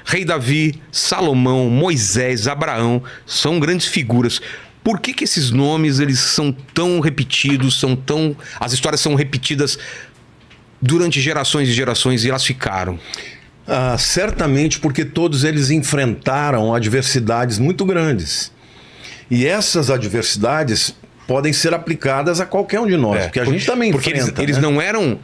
Rei Davi, Salomão, Moisés, Abraão são grandes figuras. Por que esses nomes eles são tão repetidos, as histórias são repetidas durante gerações e gerações e elas ficaram? Certamente porque todos eles enfrentaram adversidades muito grandes. E essas adversidades podem ser aplicadas a qualquer um de nós, porque a gente também enfrenta. Porque eles não eram...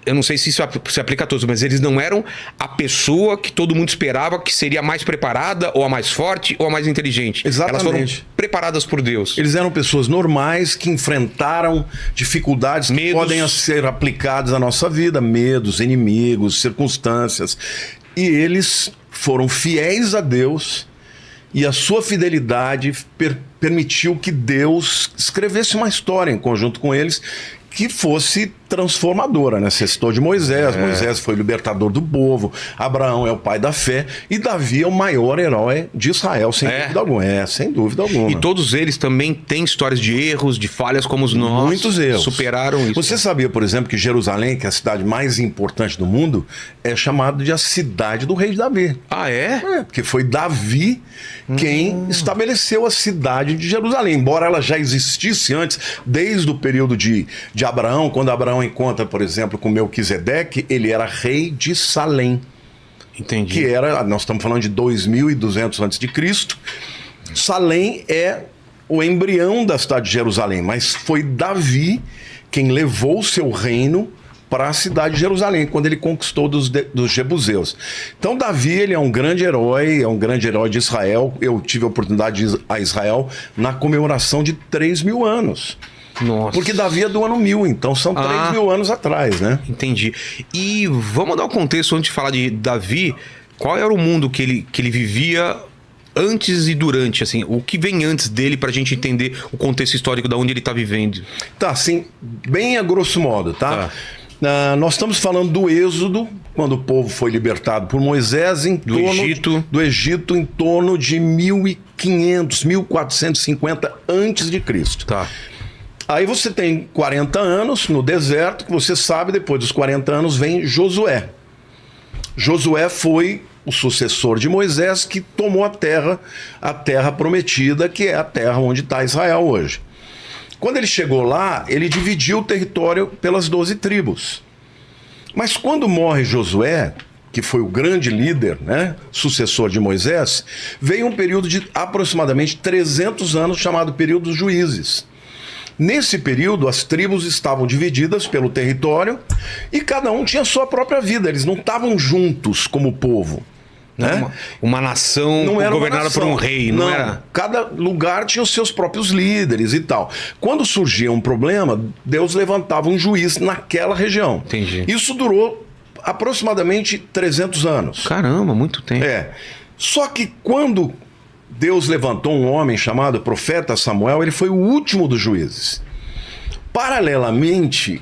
Eu não sei se isso se aplica a todos, mas eles não eram a pessoa que todo mundo esperava que seria a mais preparada, ou a mais forte, ou a mais inteligente. Exatamente. Elas foram preparadas por Deus. Eles eram pessoas normais que enfrentaram dificuldades que podem ser aplicadas à nossa vida, medos, inimigos, circunstâncias. E eles foram fiéis a Deus e a sua fidelidade permitiu que Deus escrevesse uma história em conjunto com eles que fosse transformadora, né? Você citou de Moisés. Moisés foi o libertador do povo, Abraão é o pai da fé e Davi é o maior herói de Israel, sem dúvida alguma. Sem dúvida alguma. E todos eles também têm histórias de erros, de falhas como os nossos. Muitos erros. Superaram isso. Você sabia, por exemplo, que Jerusalém, que é a cidade mais importante do mundo, é chamada de a cidade do rei Davi. Ah, é? Porque foi Davi quem estabeleceu a cidade de Jerusalém. Embora ela já existisse antes, desde o período de Abraão, quando Abraão encontra, por exemplo, com Melquisedeque, ele era rei de Salém. Entendi. Que era, nós estamos falando de 2200 a.C. Salém é o embrião da cidade de Jerusalém, mas foi Davi quem levou o seu reino para a cidade de Jerusalém, quando ele conquistou dos jebuseus. Então Davi, ele é um grande herói de Israel. Eu tive a oportunidade de ir a Israel na comemoração de 3.000 anos. Nossa. Porque Davi é do ano 1000, então são 3.000 anos atrás, né? Entendi. E vamos dar um contexto antes de falar de Davi. Qual era o mundo que ele vivia antes e durante, assim, o que vem antes dele pra gente entender o contexto histórico de onde ele tá vivendo? Tá, assim, bem a grosso modo, tá? Nós estamos falando do Êxodo, quando o povo foi libertado por Moisés do Egito em torno de 1500, 1450 a.C. Tá. Aí você tem 40 anos no deserto, que você sabe, depois dos 40 anos vem Josué. Josué foi o sucessor de Moisés que tomou a terra prometida, que é a terra onde está Israel hoje. Quando ele chegou lá, ele dividiu o território pelas 12 tribos. Mas quando morre Josué, que foi o grande líder, né, sucessor de Moisés, veio um período de aproximadamente 300 anos chamado período dos juízes. Nesse período, as tribos estavam divididas pelo território e cada um tinha sua própria vida. Eles não estavam juntos como povo. Né? Uma nação governada por um rei, não era? Cada lugar tinha os seus próprios líderes e tal. Quando surgia um problema, Deus levantava um juiz naquela região. Entendi. Isso durou aproximadamente 300 anos. Caramba, muito tempo. Só que quando Deus levantou um homem chamado profeta Samuel, ele foi o último dos juízes. Paralelamente,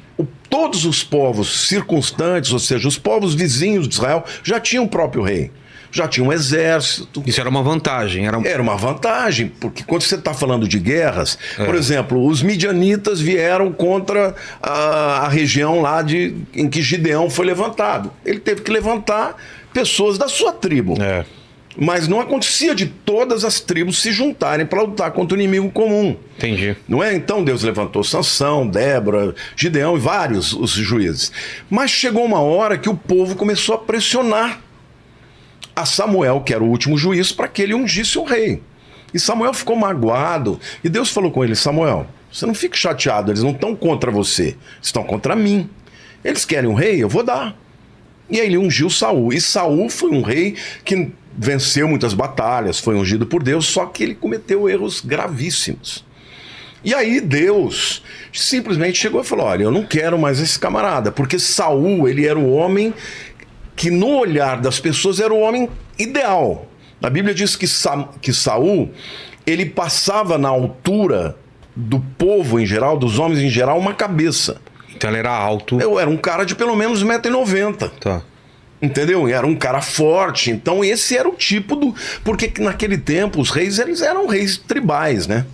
todos os povos circunstantes, ou seja, os povos vizinhos de Israel, já tinham o próprio rei. Já tinha um exército. Isso era uma vantagem. Era uma vantagem, porque quando você está falando de guerras, por exemplo, os midianitas vieram contra a região lá em que Gideão foi levantado. Ele teve que levantar pessoas da sua tribo. Mas não acontecia de todas as tribos se juntarem para lutar contra o inimigo comum. Entendi. Não é? Então Deus levantou Sansão, Débora, Gideão e vários os juízes. Mas chegou uma hora que o povo começou a pressionar a Samuel, que era o último juiz, para que ele ungisse o rei. E Samuel ficou magoado. E Deus falou com ele: Samuel, você não fique chateado, eles não estão contra você, eles estão contra mim. Eles querem um rei, eu vou dar. E aí ele ungiu Saul. E Saul foi um rei que venceu muitas batalhas, foi ungido por Deus, só que ele cometeu erros gravíssimos. E aí Deus simplesmente chegou e falou: olha, eu não quero mais esse camarada, porque Saul, ele era o homem que no olhar das pessoas era o homem ideal. A Bíblia diz que Saul, ele passava na altura do povo em geral, dos homens em geral, uma cabeça. Então ele era alto. Eu era um cara de pelo menos 1,90 m. Tá. Entendeu? Era um cara forte. Então esse era o tipo do... Porque naquele tempo os reis, eles eram reis tribais, né?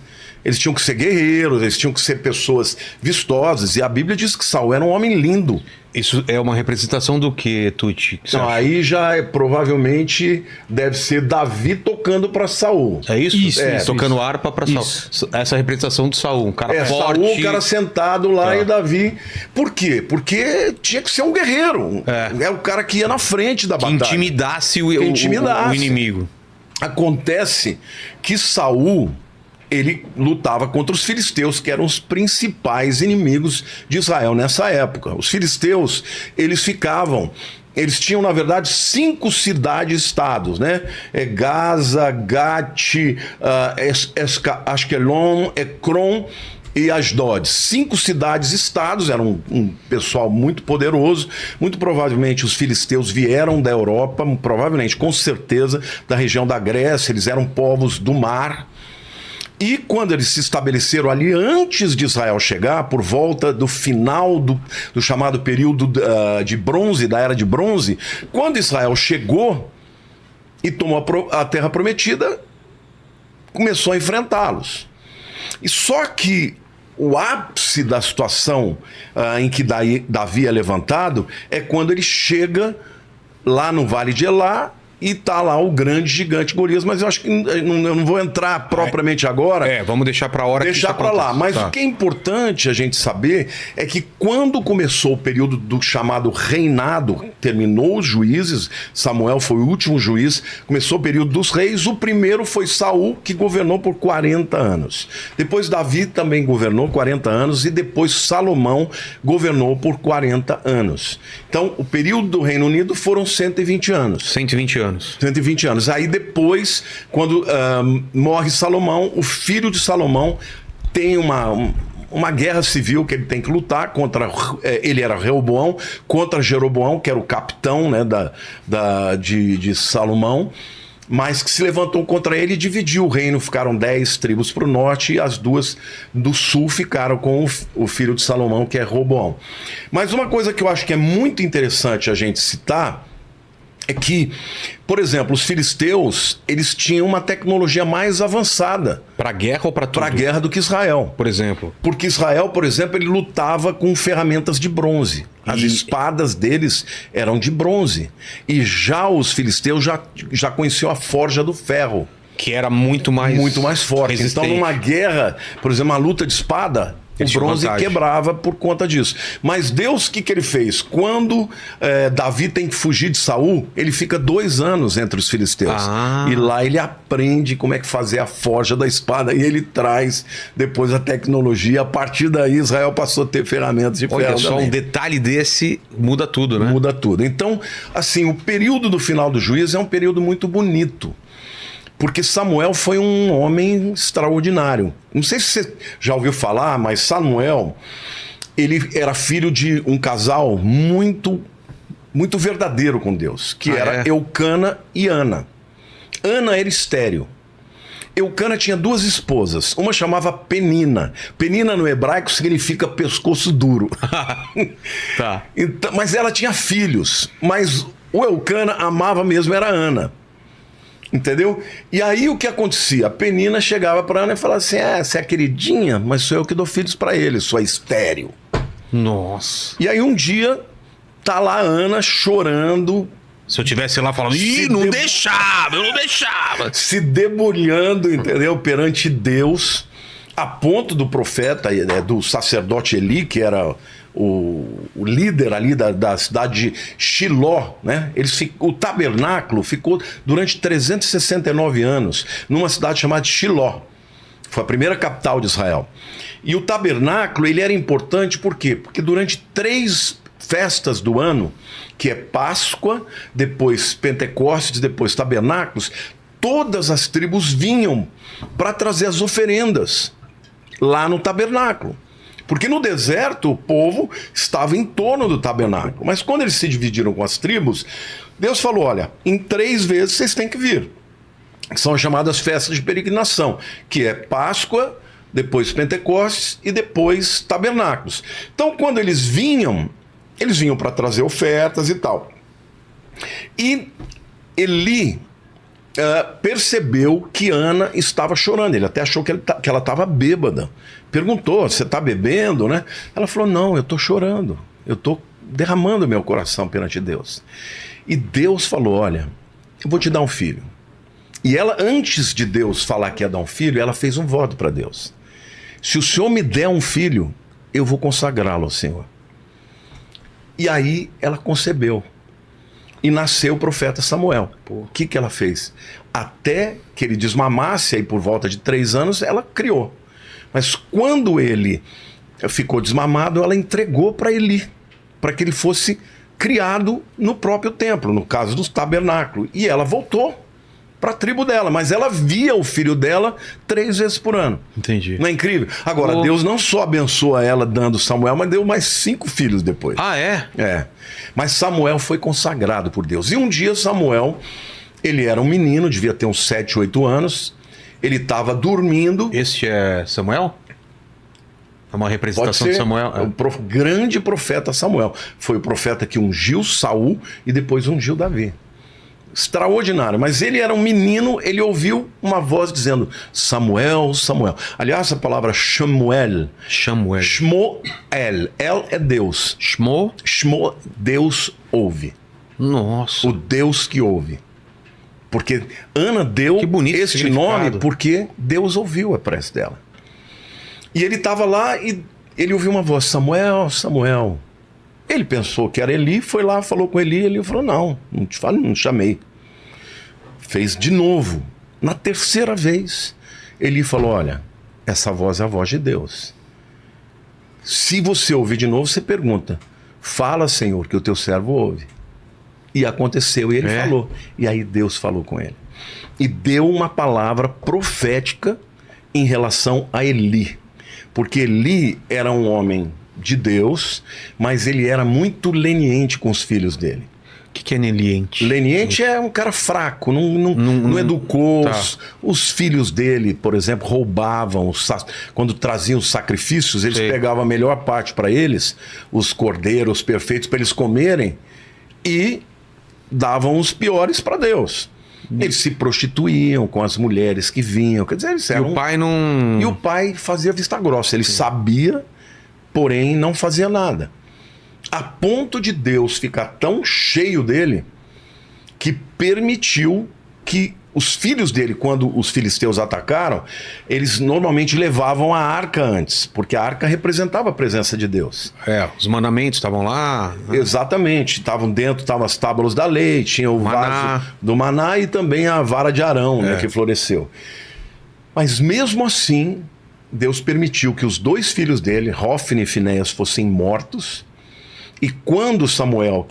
Eles tinham que ser guerreiros, eles tinham que ser pessoas vistosas. E a Bíblia diz que Saul era um homem lindo. Isso é uma representação do que, Tuti? Então, aí já provavelmente deve ser Davi tocando para Saul. É isso? Isso, tocando harpa para Saul. Essa representação de Saul, um cara forte. Saul, o cara sentado lá e Davi. Por quê? Porque tinha que ser um guerreiro. É o cara que ia na frente da batalha. Intimidasse o inimigo. Acontece que Saul, ele lutava contra os filisteus, que eram os principais inimigos de Israel nessa época. Os filisteus, eles tinham, na verdade, 5 cidades-estados, né? Gaza, Gat, Ashkelon, Ekron e Asdod. 5 cidades-estados, eram um pessoal muito poderoso. Muito provavelmente os filisteus vieram da Europa, provavelmente, com certeza, da região da Grécia. Eles eram povos do mar. E quando eles se estabeleceram ali, antes de Israel chegar, por volta do final do chamado período de bronze, da Era de Bronze, quando Israel chegou e tomou a Terra Prometida, começou a enfrentá-los. E só que o ápice da situação em que Davi é levantado é quando ele chega lá no Vale de Elá, e tá lá o grande gigante Golias, mas eu acho que eu não vou entrar propriamente agora. Vamos deixar para a hora deixar para lá. Mas o que é importante a gente saber é que quando começou o período do chamado reinado, terminou os juízes, Samuel foi o último juiz, começou o período dos reis, o primeiro foi Saul, que governou por 40 anos. Depois Davi também governou 40 anos e depois Salomão governou por 40 anos. Então, o período do Reino Unido foram 120 anos. 120 anos. 120 anos. Aí depois, quando morre Salomão, o filho de Salomão tem uma guerra civil que ele tem que lutar contra. Ele era Reoboão, contra Jeroboão, que era o capitão, né, de Salomão, mas que se levantou contra ele e dividiu o reino. Ficaram 10 tribos para o norte e as 2 do sul ficaram com o filho de Salomão, que é Roboão. Mas uma coisa que eu acho que é muito interessante a gente citar é que, por exemplo, os filisteus, eles tinham uma tecnologia mais avançada. Para guerra ou para tudo? Para guerra do que Israel. Por exemplo? Porque Israel, por exemplo, ele lutava com ferramentas de bronze. As espadas deles eram de bronze. E já os filisteus já conheciam a forja do ferro. Que era muito mais forte. resistente. Então, numa guerra, por exemplo, uma luta de espada, o bronze quebrava por conta disso. Mas Deus, o que ele fez? Quando Davi tem que fugir de Saul, ele fica 2 anos entre os filisteus. E lá ele aprende como é que fazer a forja da espada. E ele traz depois a tecnologia. A partir daí, Israel passou a ter ferramentas de ferro. Olha só, um detalhe desse muda tudo, né? Muda tudo. Então, assim, o período do final do juízo é um período muito bonito. Porque Samuel foi um homem extraordinário. Não sei se você já ouviu falar, mas Samuel, ele era filho de um casal muito, muito verdadeiro com Deus, que era Eucana e Ana. Ana era estéril. Eucana tinha 2 esposas. Uma chamava Penina. Penina no hebraico significa pescoço duro. Tá. Então, mas ela tinha filhos. Mas o Eucana amava mesmo, era Ana. Entendeu? E aí o que acontecia? A Penina chegava para Ana e falava assim: você é queridinha, mas sou eu que dou filhos para ele, sou estéril. Nossa. E aí um dia tá lá a Ana chorando. Se eu tivesse lá falando, eu não deixava. Se debulhando, entendeu? Perante Deus, a ponto do profeta, do sacerdote Eli, que era o líder ali da cidade de Shiló, né? O tabernáculo ficou durante 369 anos numa cidade chamada Shiló. Foi a primeira capital de Israel. E o tabernáculo, ele era importante por quê? Porque durante 3 festas do ano, que é Páscoa, depois Pentecostes, depois Tabernáculos, todas as tribos vinham para trazer as oferendas lá no tabernáculo. Porque no deserto o povo estava em torno do tabernáculo. Mas quando eles se dividiram com as tribos, Deus falou: olha, em 3 vezes vocês têm que vir. São chamadas festas de peregrinação, que é Páscoa, depois Pentecostes e depois Tabernáculos. Então quando eles vinham para trazer ofertas e tal. E Eli, percebeu que Ana estava chorando. Ele até achou que ela estava bêbada. Perguntou, você está bebendo, né? Ela falou, não, eu estou chorando. Eu estou derramando meu coração perante Deus. E Deus falou, olha, eu vou te dar um filho. E ela, antes de Deus falar que ia dar um filho, ela fez um voto para Deus. Se o Senhor me der um filho, eu vou consagrá-lo ao Senhor. E aí ela concebeu. E nasceu o profeta Samuel. O que ela fez? Até que ele desmamasse, aí por volta de 3 anos, ela criou. Mas quando ele ficou desmamado, ela entregou para Eli, para que ele fosse criado no próprio templo, no caso do tabernáculo. E ela voltou para a tribo dela, mas ela via o filho dela 3 vezes por ano. Entendi. Não é incrível? Agora, Deus não só abençoa ela dando Samuel, mas deu mais 5 filhos depois. Ah, é? É. Mas Samuel foi consagrado por Deus. E um dia Samuel, ele era um menino, devia ter uns 7, 8 anos, ele estava dormindo. Este é Samuel? É uma representação de Samuel? É o grande profeta Samuel. Foi o profeta que ungiu Saul e depois ungiu Davi. Extraordinário, mas ele era um menino, ele ouviu uma voz dizendo Samuel, Samuel. Aliás, a palavra Shmuel, Shmoel, El é Deus. Shmo? Shmo, Deus ouve. Nossa. O Deus que ouve. Porque Ana deu este nome porque Deus ouviu a prece dela. E ele estava lá e ele ouviu uma voz, Samuel, Samuel. Ele pensou que era Eli, foi lá, falou com Eli, Eli falou, não te falo, não te chamei. Fez de novo. Na 3ª vez, Eli falou, olha, essa voz é a voz de Deus. Se você ouvir de novo, você pergunta, fala, Senhor, que o teu servo ouve. E aconteceu, e ele falou. E aí Deus falou com ele. E deu uma palavra profética em relação a Eli. Porque Eli era um homem de Deus, mas ele era muito leniente com os filhos dele. O que é leniente? Leniente é um cara fraco, não educou. Tá. Os filhos dele, por exemplo, roubavam, quando traziam os sacrifícios, eles pegavam a melhor parte para eles, os cordeiros perfeitos para eles comerem, e davam os piores para Deus. Eles se prostituíam com as mulheres que vinham. Quer dizer, eles eram... E o pai não... E o pai fazia vista grossa. Ele sabia, porém não fazia nada. A ponto de Deus ficar tão cheio dele que permitiu que os filhos dele, quando os filisteus atacaram, eles normalmente levavam a arca antes, porque a arca representava a presença de Deus. Os mandamentos estavam lá. Exatamente, estavam dentro, estavam as tábuas da lei, tinha o vaso do maná e também a vara de Arão, né, que floresceu. Mas mesmo assim, Deus permitiu que os 2 filhos dele, Hófni e Finéias, fossem mortos. E quando Samuel,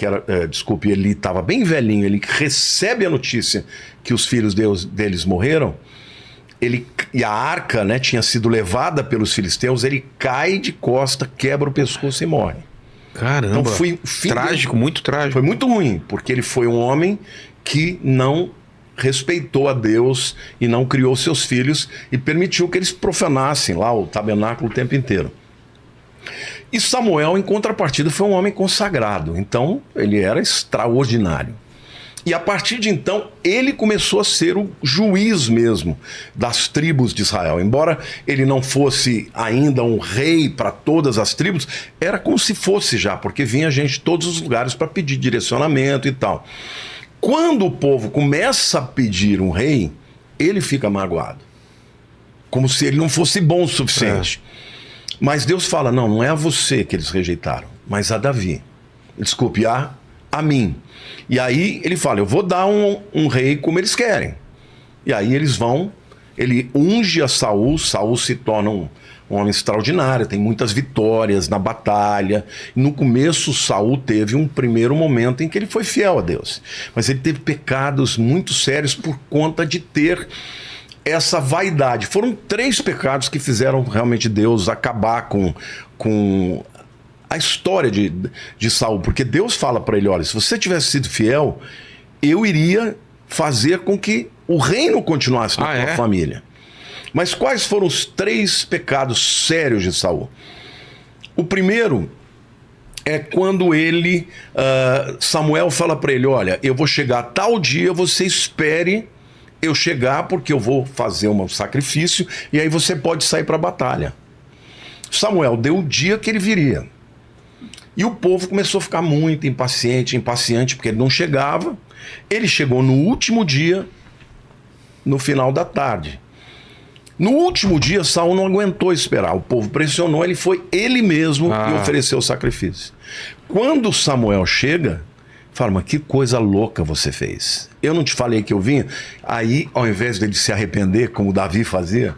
Eli estava bem velhinho, ele recebe a notícia que os filhos deles morreram, e a arca, né, tinha sido levada pelos filisteus, ele cai de costa, quebra o pescoço e morre. Caramba, então foi trágico, muito trágico. Foi muito ruim, porque ele foi um homem que não respeitou a Deus e não criou seus filhos e permitiu que eles profanassem lá o tabernáculo o tempo inteiro. E Samuel, em contrapartida, foi um homem consagrado. Então, ele era extraordinário. E a partir de então, ele começou a ser o juiz mesmo das tribos de Israel. Embora ele não fosse ainda um rei para todas as tribos, era como se fosse já, porque vinha gente de todos os lugares para pedir direcionamento e tal. Quando o povo começa a pedir um rei, ele fica magoado. Como se ele não fosse bom o suficiente. Mas Deus fala, não é a você que eles rejeitaram, mas a Davi. Desculpe, a mim. E aí ele fala, eu vou dar um rei como eles querem. E aí ele unge a Saul, Saul se torna um homem extraordinário, tem muitas vitórias na batalha. No começo, Saul teve um primeiro momento em que ele foi fiel a Deus. Mas ele teve pecados muito sérios por conta de ter essa vaidade. Foram 3 pecados que fizeram realmente Deus acabar com a história de Saul, porque Deus fala para ele, olha, se você tivesse sido fiel, eu iria fazer com que o reino continuasse na tua família. Mas quais foram os 3 pecados sérios de Saul? O primeiro é quando Samuel fala para ele, olha, eu vou chegar tal dia, você espere eu chegar porque eu vou fazer um sacrifício e aí você pode sair para a batalha. Samuel deu o dia que ele viria. E o povo começou a ficar muito impaciente, porque ele não chegava. Ele chegou no último dia, no final da tarde. No último dia, Saul não aguentou esperar. O povo pressionou, ele foi ele mesmo e ofereceu o sacrifício. Quando Samuel chega, fala, mas que coisa louca você fez. Eu não te falei que eu vinha? Aí, ao invés dele se arrepender, como Davi fazia,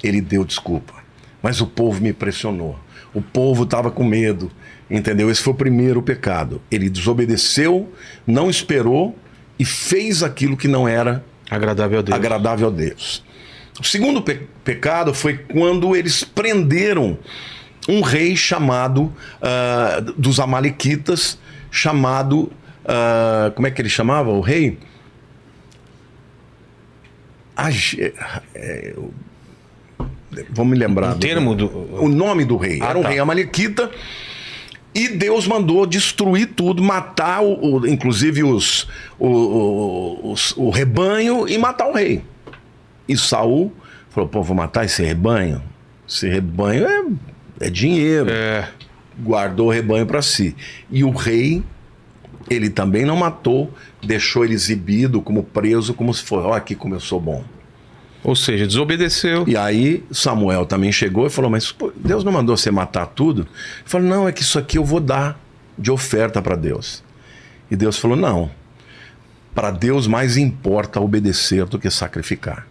ele deu desculpa. Mas o povo me pressionou. O povo estava com medo, entendeu? Esse foi o primeiro pecado. Ele desobedeceu, não esperou e fez aquilo que não era agradável a Deus. O segundo pecado foi quando eles prenderam um rei chamado, dos Amalequitas, chamado, como é que ele chamava o rei? Vou me lembrar. O nome do rei. Era um rei Amalequita. E Deus mandou destruir tudo, matar, inclusive o rebanho e matar o rei. E Saul falou, pô, vou matar esse rebanho? Esse rebanho é dinheiro. Guardou o rebanho para si. E o rei, ele também não matou, deixou ele exibido como preso, como se fosse, ó, aqui como eu sou bom. Ou seja, desobedeceu. E aí Samuel também chegou e falou, mas pô, Deus não mandou você matar tudo? Ele falou, não, é que isso aqui eu vou dar de oferta para Deus. E Deus falou, não, para Deus mais importa obedecer do que sacrificar.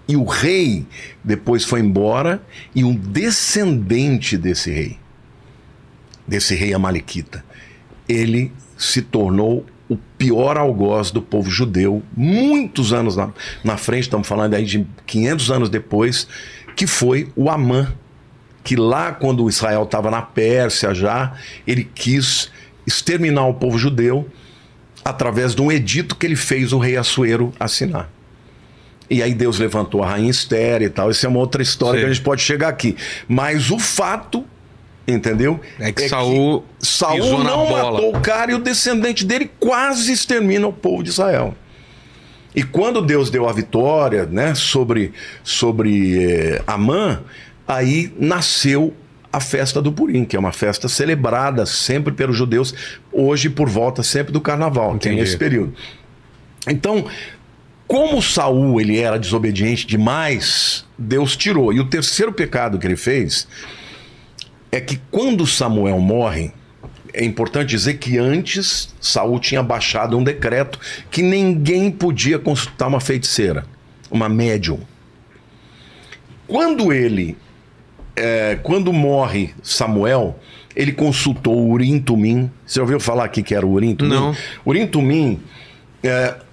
E o rei depois foi embora e um descendente desse rei Amalequita, ele se tornou o pior algoz do povo judeu, muitos anos na frente, estamos falando aí de 500 anos depois, que foi o Amã, que lá quando Israel estava na Pérsia já, ele quis exterminar o povo judeu através de um edito que ele fez o rei Assuero assinar. E aí Deus levantou a rainha Esther e tal, isso é uma outra história. Sim. Que a gente pode chegar aqui. Mas o fato, entendeu? É que Saul não matou o cara e o descendente dele quase extermina o povo de Israel. E quando Deus deu a vitória, né, sobre Amã, aí nasceu a festa do Purim, que é uma festa celebrada sempre pelos judeus, hoje por volta sempre do carnaval. Entendi. Que é nesse período. Então, como Saul ele era desobediente demais, Deus tirou. E o terceiro pecado que ele fez é que quando Samuel morre, é importante dizer que antes Saul tinha baixado um decreto que ninguém podia consultar uma feiticeira, uma médium. Quando morre Samuel, ele consultou o Urim Tumim. Você ouviu falar aqui que era o Urim Tumim? Não. Urim Tumim,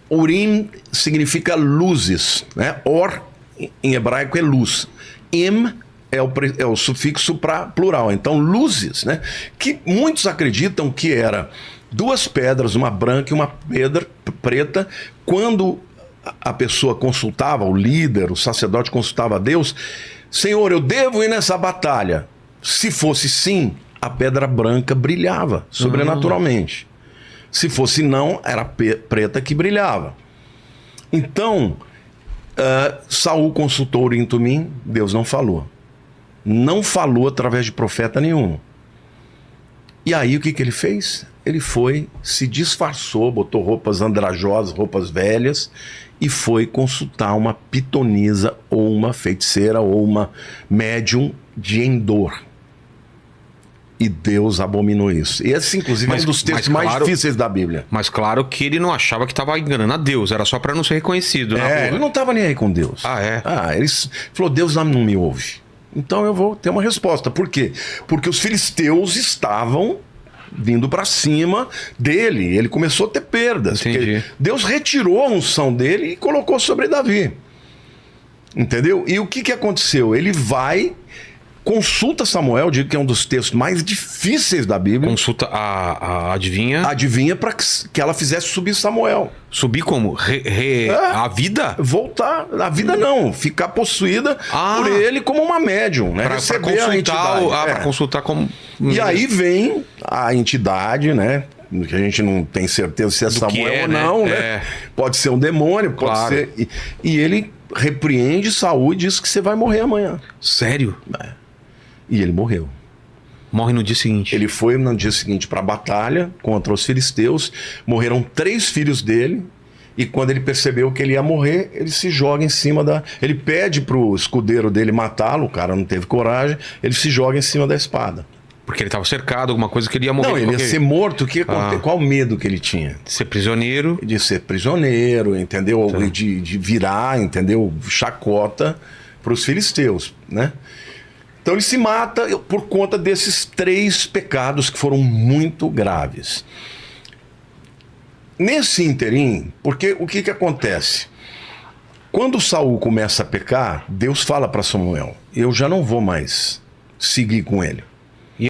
Urim significa luzes, né? Or, em hebraico, é luz. Im é o sufixo para plural, então luzes, né? Que muitos acreditam que era duas pedras, uma branca e uma pedra preta. Quando a pessoa consultava, o líder, o sacerdote consultava a Deus, Senhor, eu devo ir nessa batalha. Se fosse sim, a pedra branca brilhava sobrenaturalmente. Se fosse não, era preta que brilhava. Então, Saul consultou o Urim Tumim, Deus não falou. Não falou através de profeta nenhum. E aí o que ele fez? Ele foi, se disfarçou, botou roupas andrajosas, roupas velhas, e foi consultar uma pitonisa, ou uma feiticeira, ou uma médium de Endor. E Deus abominou isso. E esse, inclusive, é um dos textos mais difíceis da Bíblia. Mas claro que ele não achava que estava enganando a Deus, era só para não ser reconhecido. Ele não estava nem aí com Deus. Ele falou, Deus não me ouve. Então eu vou ter uma resposta. Por quê? Porque os filisteus estavam vindo para cima dele. Ele começou a ter perdas. Deus retirou a unção dele e colocou sobre Davi. Entendeu? E o que aconteceu? Ele vai... Consulta Samuel, digo que é um dos textos mais difíceis da Bíblia. Consulta a adivinha. A adivinha para que ela fizesse subir Samuel. Subir como? A vida? Voltar. A vida não. Ficar possuída por ele como uma médium. Né? Para consultar como... E aí vem a entidade, né? que a gente não tem certeza se é Do que Samuel é, ou né? não, É. né? Pode ser um demônio, pode Claro. ser. E ele repreende Saul e diz que você vai morrer amanhã. Sério? E ele morreu. Morre no dia seguinte. Ele foi no dia seguinte para a batalha contra os filisteus. Morreram 3 filhos dele. E quando ele percebeu que ele ia morrer, ele se joga em cima da. Ele pede pro escudeiro dele matá-lo, o cara não teve coragem. Ele se joga em cima da espada. Porque ele estava cercado, alguma coisa que ele ia morrer. Não, de ele ia qualquer ser jeito. morto. O que aconteceu? Qual o medo que ele tinha? Ser prisioneiro. De ser prisioneiro, entendeu? De virar, entendeu? Chacota para os filisteus, né? Então ele se mata por conta desses 3 pecados que foram muito graves. Nesse interim, porque o que acontece? Quando Saul começa a pecar, Deus fala para Samuel: eu já não vou mais seguir com ele.